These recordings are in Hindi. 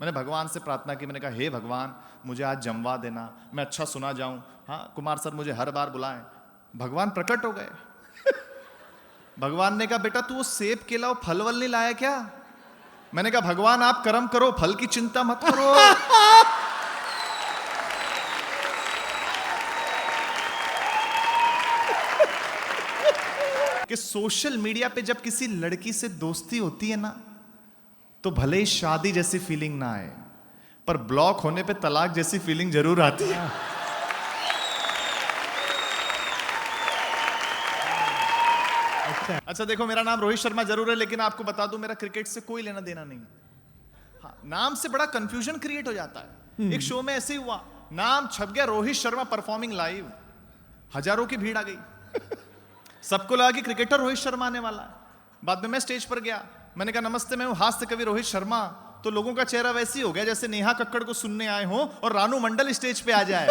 मैंने भगवान से प्रार्थना की, मैंने कहा हे भगवान मुझे आज जमवा देना, मैं अच्छा सुना जाऊं, हाँ कुमार सर मुझे हर बार बुलाएं। भगवान प्रकट हो गए। भगवान ने कहा बेटा तू वो सेब केला वो फल वल नहीं लाया क्या? मैंने कहा भगवान आप कर्म करो, फल की चिंता मत करो। कि सोशल मीडिया पे जब किसी लड़की से दोस्ती होती है ना, तो भले ही शादी जैसी फीलिंग ना आए, पर ब्लॉक होने पे तलाक जैसी फीलिंग जरूर आती है। अच्छा देखो, मेरा नाम रोहित शर्मा जरूर है, लेकिन आपको बता दूं मेरा क्रिकेट से कोई लेना देना नहीं। हाँ, नाम से बड़ा कंफ्यूजन क्रिएट हो जाता है। एक शो में ऐसे ही हुआ, नाम छप गया रोहित शर्मा परफॉर्मिंग लाइव, हजारों की भीड़ आ गई। सबको लगा कि क्रिकेटर रोहित शर्मा आने वाला है। बाद में मैं स्टेज पर गया, मैंने कहा नमस्ते मैं हूं हास्य कवि रोहित शर्मा। तो लोगों का चेहरा वैसे ही हो गया जैसे नेहा कक्कड़ को सुनने आए हो और रानू मंडल स्टेज पे आ जाए।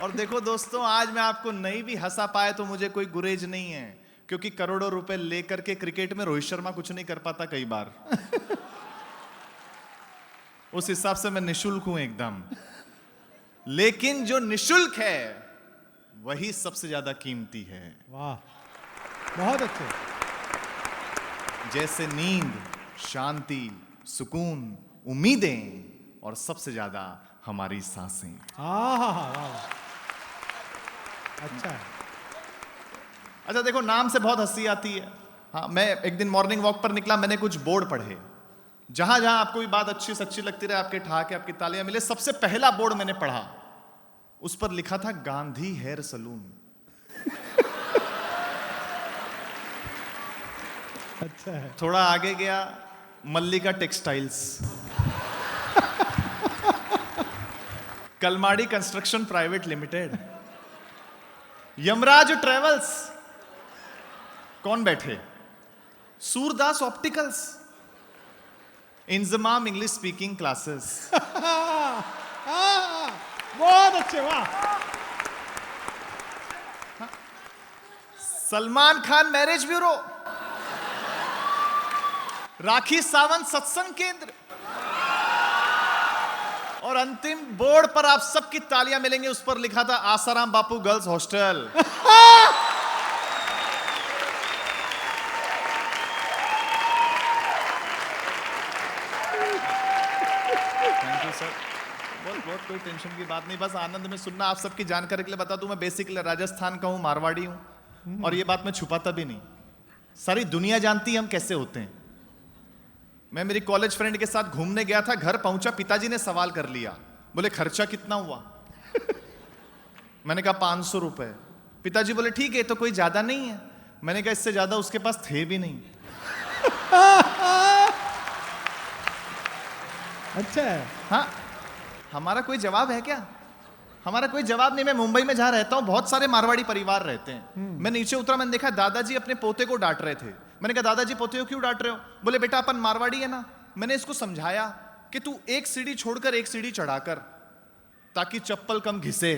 और देखो दोस्तों, आज मैं आपको नहीं भी हंसा पाए तो मुझे कोई गुरेज नहीं है, क्योंकि करोड़ों रुपए लेकर के क्रिकेट में रोहित शर्मा कुछ नहीं कर पाता कई बार। उस हिसाब से मैं निशुल्क हूं एकदम। लेकिन जो निशुल्क है वही सबसे ज्यादा कीमती है। वाह, बहुत अच्छे। जैसे नींद, शांति, सुकून, उम्मीदें और सबसे ज्यादा हमारी सांसें। वाह, अच्छा है। अच्छा देखो, नाम से बहुत हंसी आती है। हाँ, मैं एक दिन मॉर्निंग वॉक पर निकला, मैंने कुछ बोर्ड पढ़े। जहां जहां आपको भी बात अच्छी सच्ची लगती रहे, आपके ठहाके आपकी तालियां मिले, सबसे पहला बोर्ड मैंने पढ़ा, उस पर लिखा था गांधी हेयर सलून। अच्छा है। थोड़ा आगे गया, Mallika textiles, Kalmadi construction private limited, Yamraj travels, कौन बैठे, Surdas opticals, Inzamam English speaking classes. बहुत अच्छे, वाह। सलमान खान मैरिज ब्यूरो, राखी सावंत सत्संग केंद्र, और अंतिम बोर्ड पर आप सबकी तालियां मिलेंगे, उस पर लिखा था Asaram Bapu girls hostel. Thank you sir. बहुत कोई टेंशन की बात नहीं, बस आनंद में सुनना। आप सबकी जानकारी के लिए बता दूं, मैं बेसिकली राजस्थान का हूं, मारवाड़ी हूं, और ये बात मैं छुपाता भी नहीं, सारी दुनिया जानती है हम कैसे होते हैं। मैं मेरी कॉलेज फ्रेंड के साथ घूमने गया था, घर पहुंचा, पिताजी ने सवाल कर लिया, बोले खर्चा कितना हुआ? मैंने कहा 500 रुपए। पिताजी बोले ठीक है, तो कोई ज्यादा नहीं है। मैंने कहा इससे ज्यादा उसके पास थे भी नहीं। अच्छा है। हाँ, हमारा कोई जवाब है क्या? हमारा कोई जवाब नहीं। मैं मुंबई में जहां रहता हूं, बहुत सारे मारवाड़ी परिवार रहते हैं। मैं नीचे उतरा, मैंने देखा दादाजी अपने पोते को डांट रहे थे। मैंने कहा दादाजी पोते को क्यों डांट रहे हो? बोले बेटा अपन मारवाड़ी है ना। मैंने इसको समझाया कि तू एक सीढ़ी छोड़कर एक सीढ़ी चढ़ाकर, ताकि चप्पल कम घिसे।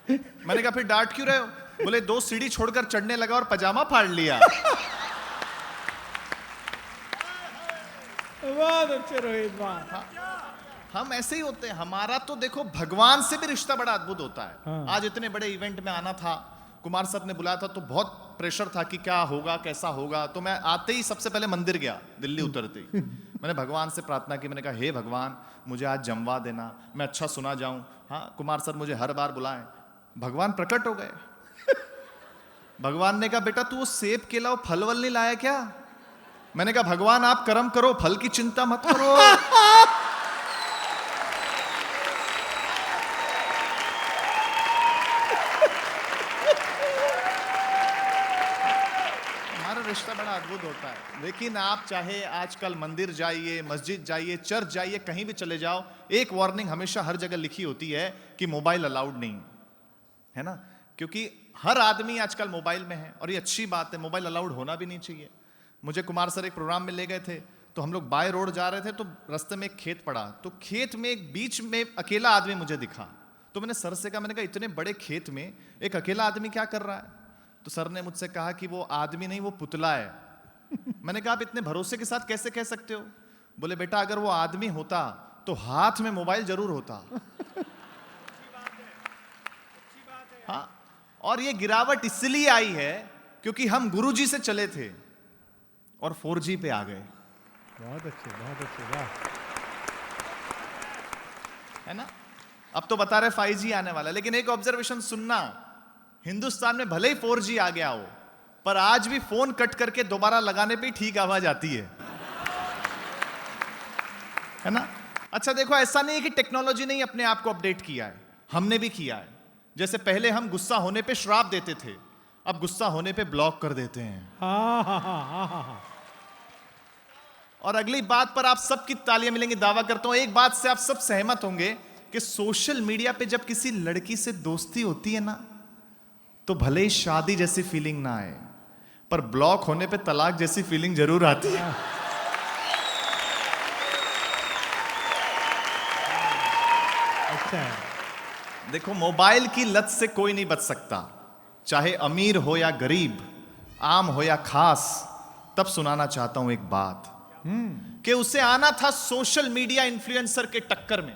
मैंने कहा फिर डांट क्यों रहे हो? बोले 2 सीढ़ी छोड़कर चढ़ने लगा और पजामा फाड़ लिया। बहुत अच्छे रोहित, वाह। हम ऐसे ही होते हैं। हमारा तो देखो भगवान से भी रिश्ता बड़ा अद्भुत होता है। हाँ। आज इतने बड़े इवेंट में आना था, कुमार साहब ने बुलाया था, तो बहुत प्रेशर था कि क्या होगा कैसा होगा। तो मैं आते ही सबसे पहले मंदिर गया, दिल्ली उतरते ही मैंने भगवान से प्रार्थना की। मैंने कहा हे भगवान मुझे आज जमवा देना, मैं अच्छा सुना जाऊं, हाँ कुमार सर मुझे हर बार बुलाएं। भगवान प्रकट हो गए। भगवान ने कहा बेटा तू वो सेब केला वो फल वल नहीं लाया क्या? मैंने कहा भगवान आप कर्म करो, फल की चिंता मत करो। रिश्ता बड़ा अद्भुत होता है। लेकिन आप चाहे आजकल मंदिर जाइए, मस्जिद जाइए, चर्च जाइए, कहीं भी चले जाओ, एक वार्निंग हमेशा हर जगह लिखी होती है कि मोबाइल अलाउड नहीं है ना, क्योंकि हर आदमी आजकल मोबाइल में है। और ये अच्छी बात है, मोबाइल अलाउड होना भी नहीं चाहिए। मुझे कुमार सर एक प्रोग्राम में ले गए थे, तो हम लोग बाय रोड जा रहे थे, तो रास्ते में एक खेत पड़ा, तो खेत में एक बीच में अकेला आदमी मुझे दिखा। तो मैंने सर से कहा, मैंने कहा इतने बड़े खेत में एक अकेला आदमी क्या कर रहा है? तो सर ने मुझसे कहा कि वो आदमी नहीं, वो पुतला है। मैंने कहा आप इतने भरोसे के साथ कैसे कह सकते हो? बोले बेटा अगर वो आदमी होता तो हाथ में मोबाइल जरूर होता। हाँ, और ये गिरावट इसलिए आई है क्योंकि हम गुरुजी से चले थे और 4G पे आ गए। बहुत अच्छे, वाह। है ना? अब तो बता रहे 5G आने वाला है, लेकिन एक ऑब्जर्वेशन सुनना, हिंदुस्तान में भले ही 4G आ गया हो, पर आज भी फोन कट करके दोबारा लगाने पे ठीक आवाज आती है ना? अच्छा देखो, ऐसा नहीं है कि टेक्नोलॉजी ने अपने आप को अपडेट किया है, हमने भी किया है। जैसे पहले हम गुस्सा होने पे श्राप देते थे, अब गुस्सा होने पे ब्लॉक कर देते हैं। हाँ। और अगली बात पर आप सबकी तालियां मिलेंगी, दावा करता हूं। एक बात से आप सब सहमत होंगे कि सोशल मीडिया पे जब किसी लड़की से दोस्ती होती है ना, तो भले ही शादी जैसी फीलिंग ना आए, पर ब्लॉक होने पे तलाक जैसी फीलिंग जरूर आती है। अच्छा है। देखो, मोबाइल की लत से कोई नहीं बच सकता, चाहे अमीर हो या गरीब, आम हो या खास। तब सुनाना चाहता हूं एक बात कि उसे आना था सोशल मीडिया इन्फ्लुएंसर के टक्कर में,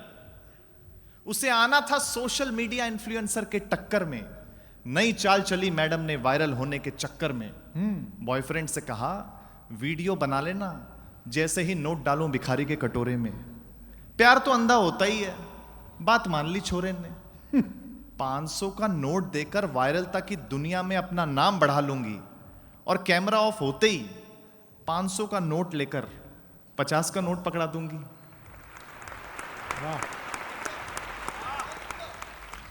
उसे आना था सोशल मीडिया इन्फ्लुएंसर के टक्कर में। नई चाल चली मैडम ने वायरल होने के चक्कर में। बॉयफ्रेंड से कहा वीडियो बना लेना, जैसे ही नोट डालूं भिखारी के कटोरे में। प्यार तो अंधा होता ही है, बात मान ली छोरे ने। 500 का नोट देकर वायरल तक की दुनिया में अपना नाम बढ़ा लूंगी, और कैमरा ऑफ होते ही 500 का नोट लेकर 50 का नोट पकड़ा दूंगी। वाह।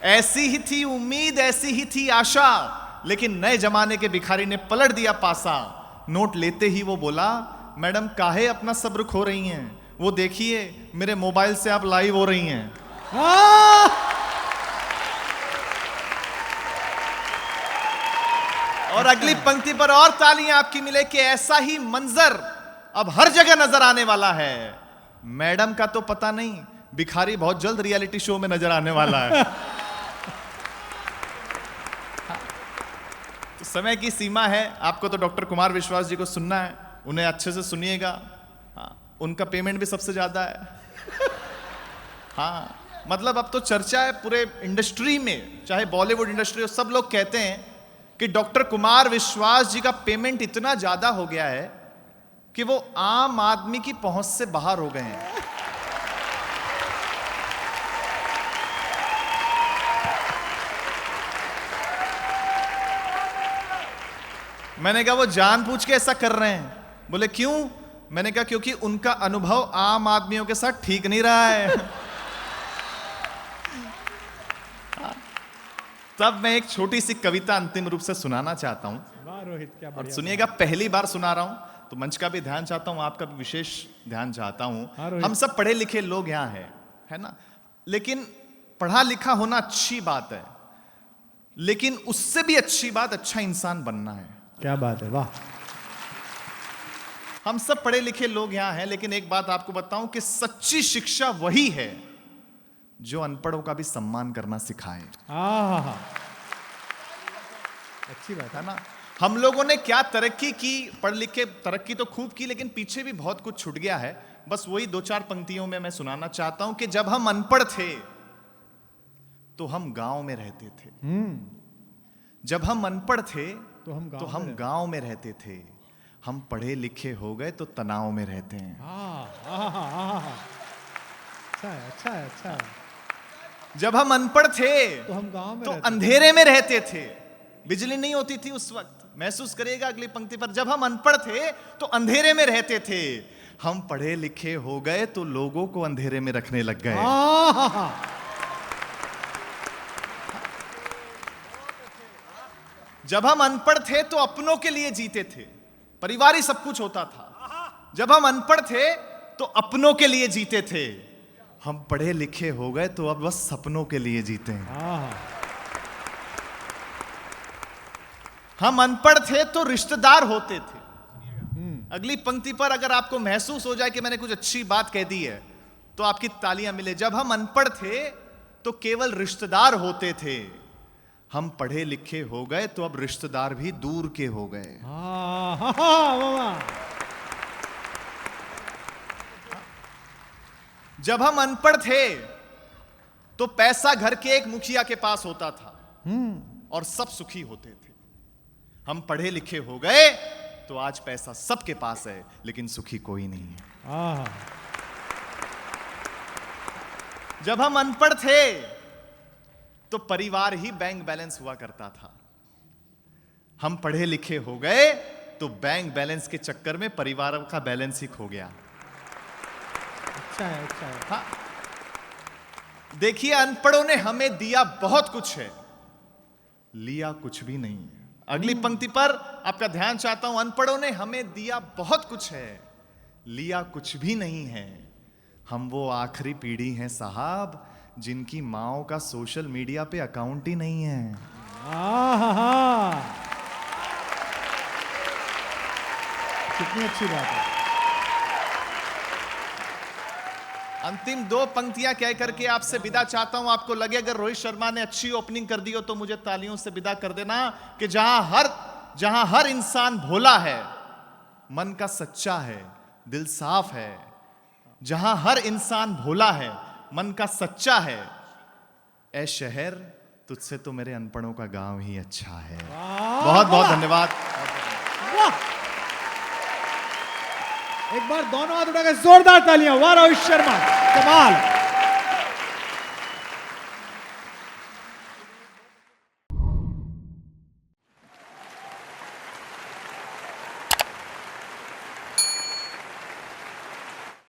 ऐसी ही थी उम्मीद, ऐसी ही थी आशा, लेकिन नए जमाने के भिखारी ने पलट दिया पासा। नोट लेते ही वो बोला, मैडम काहे अपना सब्र खो रही हैं, वो देखिए मेरे मोबाइल से आप लाइव हो रही हैं। और अगली पंक्ति पर और तालियां आपकी मिले कि ऐसा ही मंजर अब हर जगह नजर आने वाला है। मैडम का तो पता नहीं, भिखारी बहुत जल्द रियलिटी शो में नजर आने वाला है। तो समय की सीमा है, आपको तो डॉक्टर कुमार विश्वास जी को सुनना है, उन्हें अच्छे से सुनिएगा। हाँ, उनका पेमेंट भी सबसे ज्यादा है। हाँ, मतलब अब तो चर्चा है पूरे इंडस्ट्री में, चाहे बॉलीवुड इंडस्ट्री हो, सब लोग कहते हैं कि डॉक्टर कुमार विश्वास जी का पेमेंट इतना ज्यादा हो गया है कि वो आम आदमी की पहुंच से बाहर हो गए हैं। मैंने कहा वो जानबूझ के ऐसा कर रहे हैं? बोले क्यों? मैंने कहा क्योंकि उनका अनुभव आम आदमियों के साथ ठीक नहीं रहा है। तब मैं एक छोटी सी कविता अंतिम रूप से सुनाना चाहता हूं, वाह रोहित, क्या और बढ़िया। सुनिएगा, पहली बार सुना रहा हूं तो मंच का भी ध्यान चाहता हूं, आपका भी विशेष ध्यान चाहता हाँ, हूं। रोहित। हम सब पढ़े लिखे लोग यहां हैं, है ना? लेकिन पढ़ा लिखा होना अच्छी बात है, लेकिन उससे भी अच्छी बात अच्छा इंसान बनना है। क्या बात है, वाह। हम सब पढ़े लिखे लोग यहां हैं, लेकिन एक बात आपको बताऊं कि सच्ची शिक्षा वही है जो अनपढ़ों का भी सम्मान करना सिखाए। हाँ, अच्छी बात है ना? हम लोगों ने क्या तरक्की की, पढ़ लिख के तरक्की तो खूब की, लेकिन पीछे भी बहुत कुछ छूट गया है। बस वही 2-4 पंक्तियों में मैं सुनाना चाहता हूं कि जब हम अनपढ़ थे तो हम गांव में रहते थे। जब हम अनपढ़ थे तो हम गांव में रहते थे। हम पढ़े लिखे हो गए तो तनाव में रहते हैं। अच्छा है, अच्छा है, अच्छा है। जब हम अनपढ़ थे तो हम गांव में तो रहते अंधेरे में रहते थे, बिजली नहीं होती थी उस वक्त। महसूस करिएगा अगली पंक्ति पर, जब हम अनपढ़ थे तो अंधेरे में रहते थे। हम पढ़े लिखे हो गए तो लोगों को अंधेरे में रखने लग गए। जब हम अनपढ़ थे तो अपनों के लिए जीते थे, परिवार ही सब कुछ होता था। जब हम अनपढ़ थे तो अपनों के लिए जीते थे। हम पढ़े लिखे हो गए तो अब बस सपनों के लिए जीते हैं। हम अनपढ़ थे तो रिश्तेदार होते थे। अगली पंक्ति पर अगर आपको महसूस हो जाए कि मैंने कुछ अच्छी बात कह दी है तो आपकी तालियां मिले। जब हम अनपढ़ थे तो केवल रिश्तेदार होते थे। हम पढ़े लिखे हो गए तो अब रिश्तेदार भी दूर के हो गए। वाह वाह। जब हम अनपढ़ थे तो पैसा घर के एक मुखिया के पास होता था और सब सुखी होते थे। हम पढ़े लिखे हो गए तो आज पैसा सबके पास है लेकिन सुखी कोई नहीं है। जब हम अनपढ़ थे तो परिवार ही बैंक बैलेंस हुआ करता था। हम पढ़े लिखे हो गए तो बैंक बैलेंस के चक्कर में परिवार का बैलेंस ही खो गया। अच्छा है, अच्छा है। हाँ, देखिए अनपढ़ों ने हमें दिया बहुत कुछ है, लिया कुछ भी नहीं है। अगली पंक्ति पर आपका ध्यान चाहता हूं। अनपढ़ों ने हमें दिया बहुत कुछ है, लिया कुछ भी नहीं है। हम वो आखिरी पीढ़ी हैं साहब जिनकी माओ का सोशल मीडिया पे अकाउंट ही नहीं है। कितनी अच्छी बात है। अंतिम दो पंक्तियां कह करके आपसे विदा चाहता हूं। आपको लगे अगर रोहित शर्मा ने अच्छी ओपनिंग कर दी हो तो मुझे तालियों से विदा कर देना कि जहां हर इंसान भोला है, मन का सच्चा है, दिल साफ है, जहां हर इंसान भोला है, मन का सच्चा है, ए शहर तुझसे तो मेरे अनपढ़ों का गांव ही अच्छा है। बहुत बहुत धन्यवाद। एक बार दोनों हाथ उठाकर जोरदार तालियां। वाह रोहित शर्मा, कमाल।